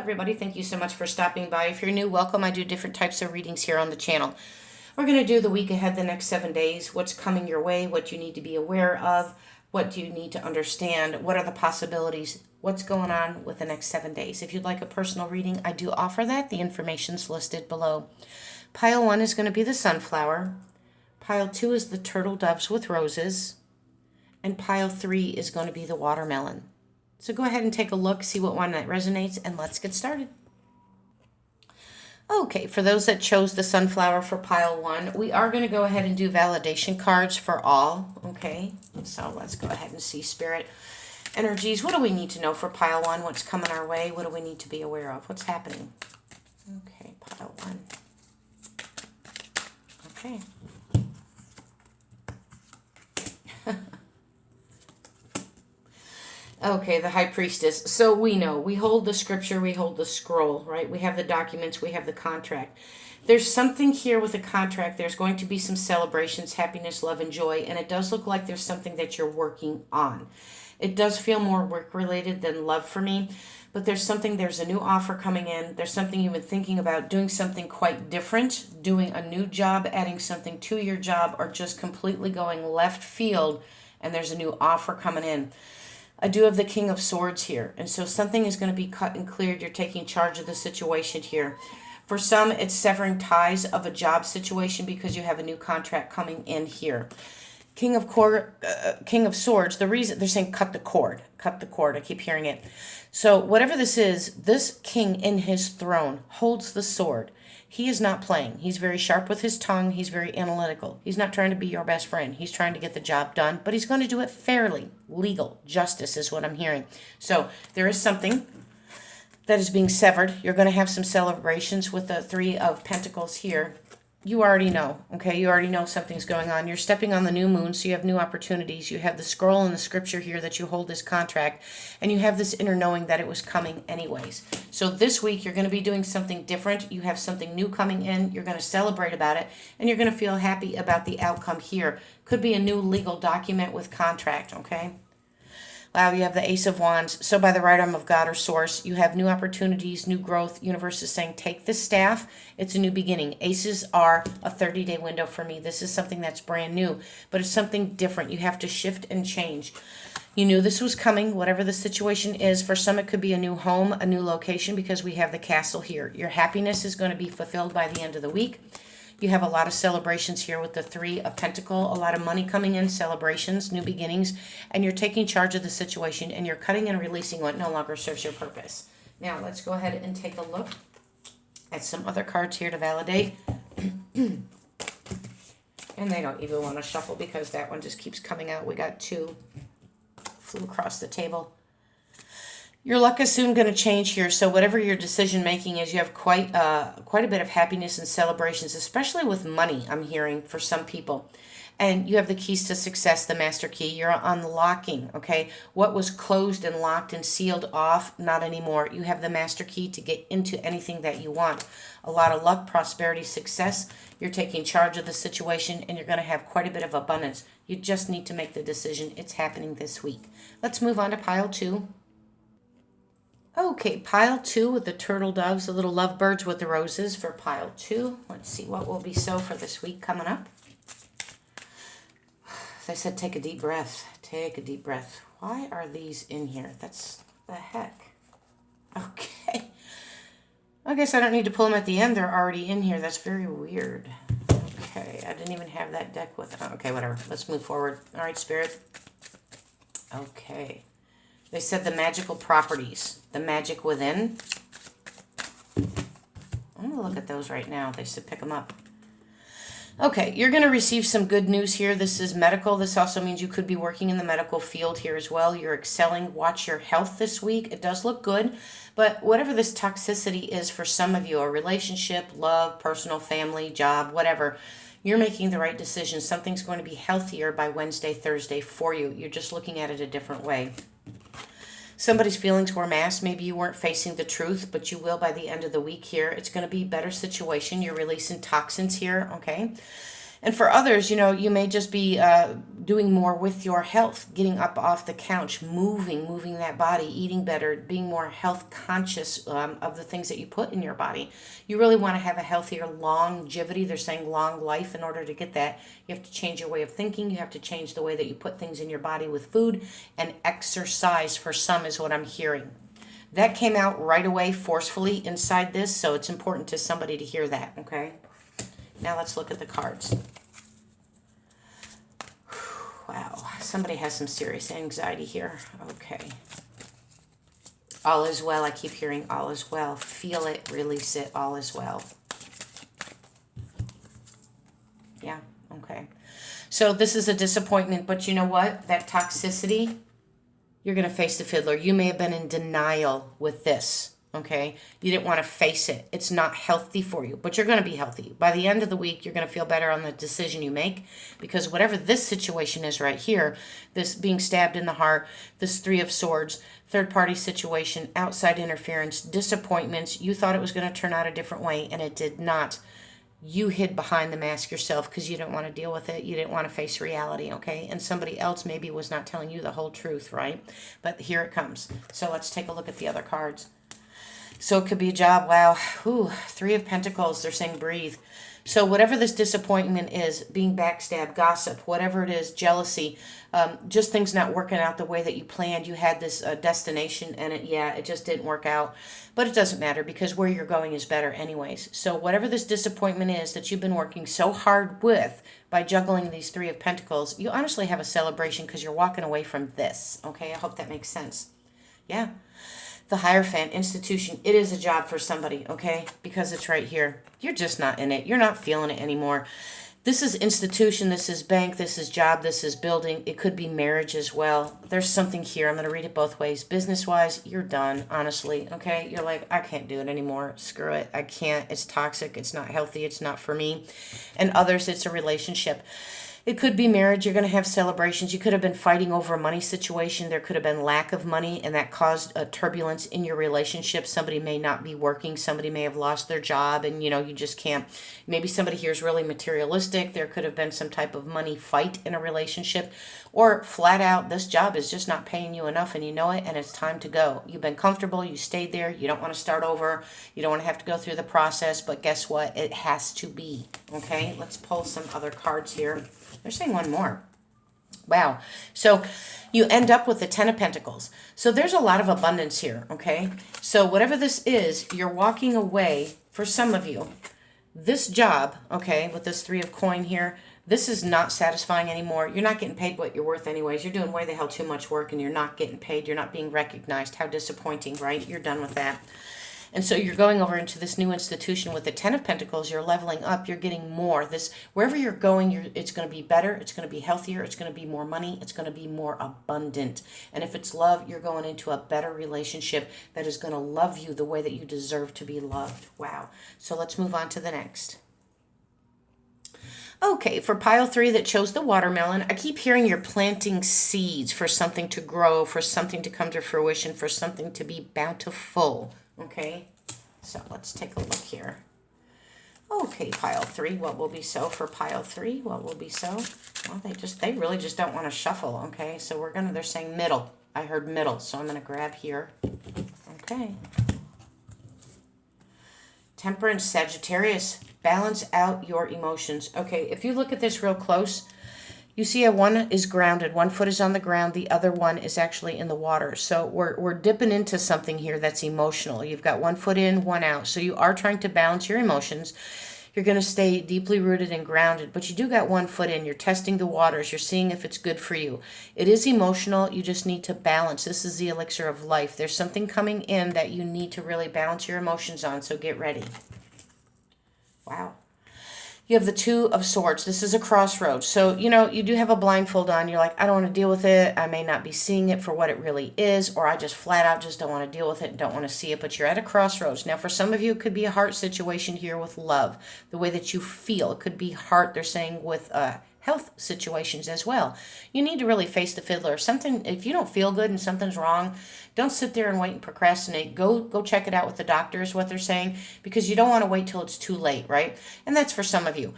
everybody. Thank you so much for stopping by. If you're new, welcome. I do different types of readings here on the channel. We're going to do the week ahead, the next 7 days, what's coming your way, what you need to be aware of, what do you need to understand, what are the possibilities, what's going on with the next 7 days. If you'd like a personal reading, I do offer that. The information's listed below. Pile 1 is going to be the sunflower. Pile 2 is the turtle doves with roses. And pile 3 is going to be the watermelon. So go ahead and take a look, see what one that resonates, and let's get started. Okay, for those that chose the sunflower for pile 1, we are going to go ahead and do validation cards for all. Okay, so let's go ahead and see spirit energies. What do we need to know for pile 1? What's coming our way? What do we need to be aware of? What's happening? Okay, pile 1. Okay. Okay, the high priestess. So we know, we hold the scripture, we hold the scroll, right? We have the documents, we have the contract. There's something here with the contract. There's going to be some celebrations, happiness, love, and joy, and it does look like there's something that you're working on. It does feel more work-related than love for me, but there's a new offer coming in. There's something you've been thinking about, doing something quite different, doing a new job, adding something to your job, or just completely going left field, and there's a new offer coming in. I do have the King of Swords here, and so something is going to be cut and cleared. You're taking charge of the situation here. For some, it's severing ties of a job situation because you have a new contract coming in here. King of Swords, the reason they're saying cut the cord, I keep hearing it. So whatever this is, this king in his throne holds the sword. He is not playing. He's very sharp with his tongue. He's very analytical. He's not trying to be your best friend. He's trying to get the job done, but he's going to do it fairly. Legal. Justice is what I'm hearing. So there is something that is being severed. You're going to have some celebrations with the Three of Pentacles here. You already know, okay? You already know something's going on. You're stepping on the new moon, so you have new opportunities. You have the scroll and the scripture here that you hold this contract, and you have this inner knowing that it was coming anyways. So this week, you're going to be doing something different. You have something new coming in. You're going to celebrate about it, and you're going to feel happy about the outcome here. Could be a new legal document with contract, okay? Wow, you have the Ace of Wands. So by the right arm of God or Source, you have new opportunities, new growth. Universe is saying, take this staff. It's a new beginning. Aces are a 30-day window for me. This is something that's brand new, but it's something different. You have to shift and change. You knew this was coming, whatever the situation is. For some, it could be a new home, a new location, because we have the castle here. Your happiness is going to be fulfilled by the end of the week. You have a lot of celebrations here with the Three of Pentacles, a lot of money coming in, celebrations, new beginnings, and you're taking charge of the situation, and you're cutting and releasing what no longer serves your purpose. Now, let's go ahead and take a look at some other cards here to validate. And they don't even want to shuffle because that one just keeps coming out. We got two. Flew across the table. Your luck is soon going to change here, so whatever your decision making is, you have quite a bit of happiness and celebrations, especially with money, I'm hearing, for some people. And you have the keys to success, the master key. You're unlocking, okay? What was closed and locked and sealed off, not anymore. You have the master key to get into anything that you want. A lot of luck, prosperity, success. You're taking charge of the situation, and you're going to have quite a bit of abundance. You just need to make the decision. It's happening this week. Let's move on to pile 2. Okay, pile 2 with the turtle doves, the little lovebirds with the roses for pile 2. Let's see what will be so for this week coming up. As I said, take a deep breath. Take a deep breath. Why are these in here? That's the heck. Okay. I guess I don't need to pull them at the end. They're already in here. That's very weird. Okay, I didn't even have that deck with it. Okay, whatever. Let's move forward. All right, Spirit. Okay. They said the magical properties, the magic within. I'm going to look at those right now. They said pick them up. Okay, you're going to receive some good news here. This is medical. This also means you could be working in the medical field here as well. You're excelling. Watch your health this week. It does look good, but whatever this toxicity is for some of you, a relationship, love, personal, family, job, whatever, you're making the right decision. Something's going to be healthier by Wednesday, Thursday for you. You're just looking at it a different way. Somebody's feelings were masked. Maybe you weren't facing the truth, but you will by the end of the week here. It's going to be a better situation. You're releasing toxins here, okay? And for others, you may just be doing more with your health, getting up off the couch, moving that body, eating better, being more health conscious of the things that you put in your body. You really want to have a healthier longevity. They're saying long life. In order to get that, you have to change your way of thinking. You have to change the way that you put things in your body with food, and exercise for some is what I'm hearing. That came out right away forcefully inside this, so it's important to somebody to hear that, okay? Now let's look at the cards. Wow, somebody has some serious anxiety here. Okay. All is well. I keep hearing all is well. Feel it, release it, all is well. Yeah, okay. So this is a disappointment, but you know what? That toxicity, you're going to face the fiddler. You may have been in denial with this, okay? You didn't want to face it. It's not healthy for you, but you're going to be healthy. By the end of the week, you're going to feel better on the decision you make, because whatever this situation is right here, this being stabbed in the heart, this Three of Swords, third-party situation, outside interference, disappointments, you thought it was going to turn out a different way, and it did not. You hid behind the mask yourself because you didn't want to deal with it. You didn't want to face reality, okay? And somebody else maybe was not telling you the whole truth, right? But here it comes. So let's take a look at the other cards. So it could be a job. Wow. Ooh, Three of Pentacles. They're saying breathe. So whatever this disappointment is, being backstabbed, gossip, whatever it is, jealousy, just things not working out the way that you planned. You had this destination and it just didn't work out. But it doesn't matter because where you're going is better anyways. So whatever this disappointment is that you've been working so hard with by juggling these Three of Pentacles, you honestly have a celebration because you're walking away from this. Okay, I hope that makes sense. Yeah. The Hierophant, institution, it is a job for somebody, okay? Because it's right here. You're just not in it. You're not feeling it anymore. This is institution, this is bank, this is job, this is building. It could be marriage as well. There's something here. I'm going to read it both ways. Business-wise, you're done, honestly, okay? You're like, I can't do it anymore. Screw it. I can't. It's toxic. It's not healthy. It's not for me. And others, it's a relationship. It could be marriage. You're going to have celebrations. You could have been fighting over a money situation. There could have been lack of money, and that caused a turbulence in your relationship. Somebody may not be working. Somebody may have lost their job, and, you just can't. Maybe somebody here is really materialistic. There could have been some type of money fight in a relationship, or flat out, this job is just not paying you enough, and you know it, and it's time to go. You've been comfortable. You stayed there. You don't want to start over. You don't want to have to go through the process, but guess what? It has to be, okay? Let's pull some other cards here. They're saying one more. Wow. So you end up with the Ten of Pentacles. So there's a lot of abundance here, okay? So whatever this is, you're walking away, for some of you, this job, okay, with this Three of Coin here, this is not satisfying anymore. You're not getting paid what you're worth anyways. You're doing way the hell too much work and you're not getting paid. You're not being recognized. How disappointing, right? You're done with that. And so you're going over into this new institution with the Ten of Pentacles. You're leveling up. You're getting more. This, wherever you're going, it's going to be better. It's going to be healthier. It's going to be more money. It's going to be more abundant. And if it's love, you're going into a better relationship that is going to love you the way that you deserve to be loved. Wow. So let's move on to the next. Okay, for pile 3 that chose the watermelon, I keep hearing you're planting seeds for something to grow, for something to come to fruition, for something to be bountiful. Okay, so let's take a look here. Okay, pile 3, what will be so for pile 3? What will be so? Well, they really just don't want to shuffle. Okay, so they're saying middle. I heard middle, so I'm gonna grab here. Okay. Temperance, Sagittarius, balance out your emotions. Okay, if you look at this real close, you see one is grounded, one foot is on the ground, the other one is actually in the water. So we're dipping into something here that's emotional. You've got one foot in, one out. So you are trying to balance your emotions. You're going to stay deeply rooted and grounded, but you do got one foot in. You're testing the waters. You're seeing if it's good for you. It is emotional. You just need to balance. This is the elixir of life. There's something coming in that you need to really balance your emotions on, so get ready. Wow. You have the Two of Swords. This is a crossroads. So, you do have a blindfold on. You're like, I don't want to deal with it. I may not be seeing it for what it really is, or I just flat out just don't want to deal with it and don't want to see it, but you're at a crossroads. Now, for some of you, it could be a heart situation here with love, the way that you feel. It could be heart, they're saying, with health situations as well. You need to really face the fiddler. If you don't feel good and something's wrong, don't sit there and wait and procrastinate. Go check it out with the doctor is what they're saying, because you don't want to wait till it's too late, right? And that's for some of you.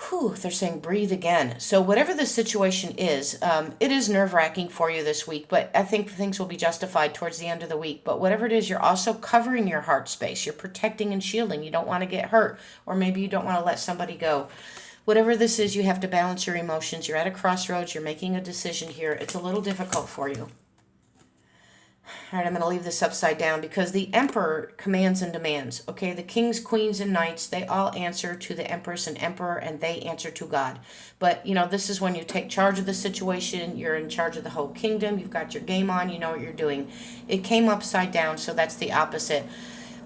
Whew, they're saying breathe again. So whatever the situation is, it is nerve-wracking for you this week, but I think things will be justified towards the end of the week. But whatever it is, you're also covering your heart space. You're protecting and shielding. You don't want to get hurt, or maybe you don't want to let somebody go. Whatever this is, you have to balance your emotions. You're at a crossroads. You're making a decision here. It's a little difficult for you. All right, I'm going to leave this upside down because the emperor commands and demands. Okay, the kings, queens, and knights, they all answer to the empress and emperor, and they answer to God. But, this is when you take charge of the situation. You're in charge of the whole kingdom. You've got your game on. You know what you're doing. It came upside down, so that's the opposite.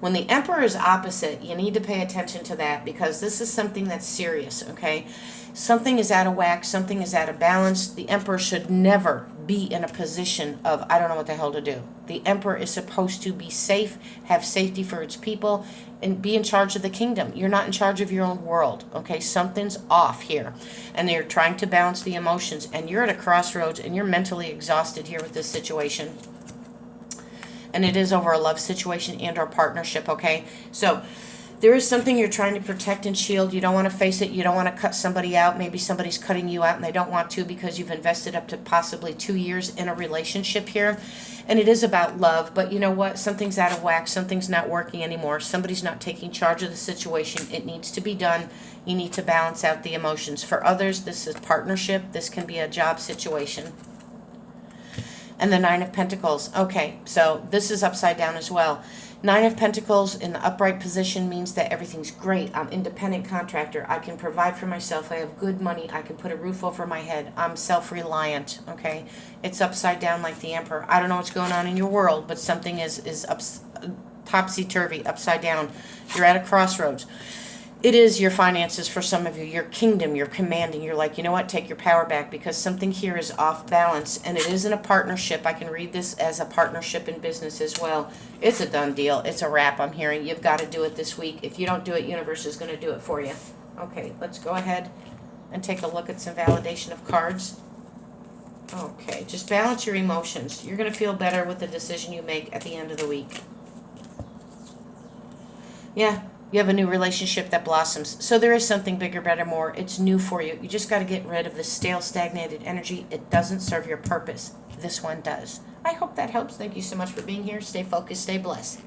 When the emperor is opposite, you need to pay attention to that because this is something that's serious, okay? Something is out of whack. Something is out of balance. The emperor should never be in a position of, I don't know what the hell to do. The emperor is supposed to be safe, have safety for its people, and be in charge of the kingdom. You're not in charge of your own world, okay? Something's off here. And they're trying to balance the emotions, and you're at a crossroads, and you're mentally exhausted here with this situation. And it is over a love situation and or partnership, okay? So there is something you're trying to protect and shield. You don't want to face it. You don't want to cut somebody out. Maybe somebody's cutting you out and they don't want to because you've invested up to possibly 2 years in a relationship here. And it is about love. But you know what? Something's out of whack. Something's not working anymore. Somebody's not taking charge of the situation. It needs to be done. You need to balance out the emotions. For others, this is partnership. This can be a job situation. And the Nine of Pentacles. Okay, so this is upside down as well. Nine of Pentacles in the upright position means that everything's great. I'm independent contractor. I can provide for myself. I have good money. I can put a roof over my head. I'm self-reliant, okay? It's upside down like the Emperor. I don't know what's going on in your world, but something is topsy-turvy, upside down. You're at a crossroads. It is your finances for some of you, your kingdom, you're commanding. You're like, you know what, take your power back because something here is off balance and it isn't a partnership. I can read this as a partnership in business as well. It's a done deal. It's a wrap, I'm hearing. You've got to do it this week. If you don't do it, universe is going to do it for you. Okay, let's go ahead and take a look at some validation of cards. Okay, just balance your emotions. You're going to feel better with the decision you make at the end of the week. Yeah. You have a new relationship that blossoms. So there is something bigger, better, more. It's new for you. You just got to get rid of the stale, stagnated energy. It doesn't serve your purpose. This one does. I hope that helps. Thank you so much for being here. Stay focused. Stay blessed.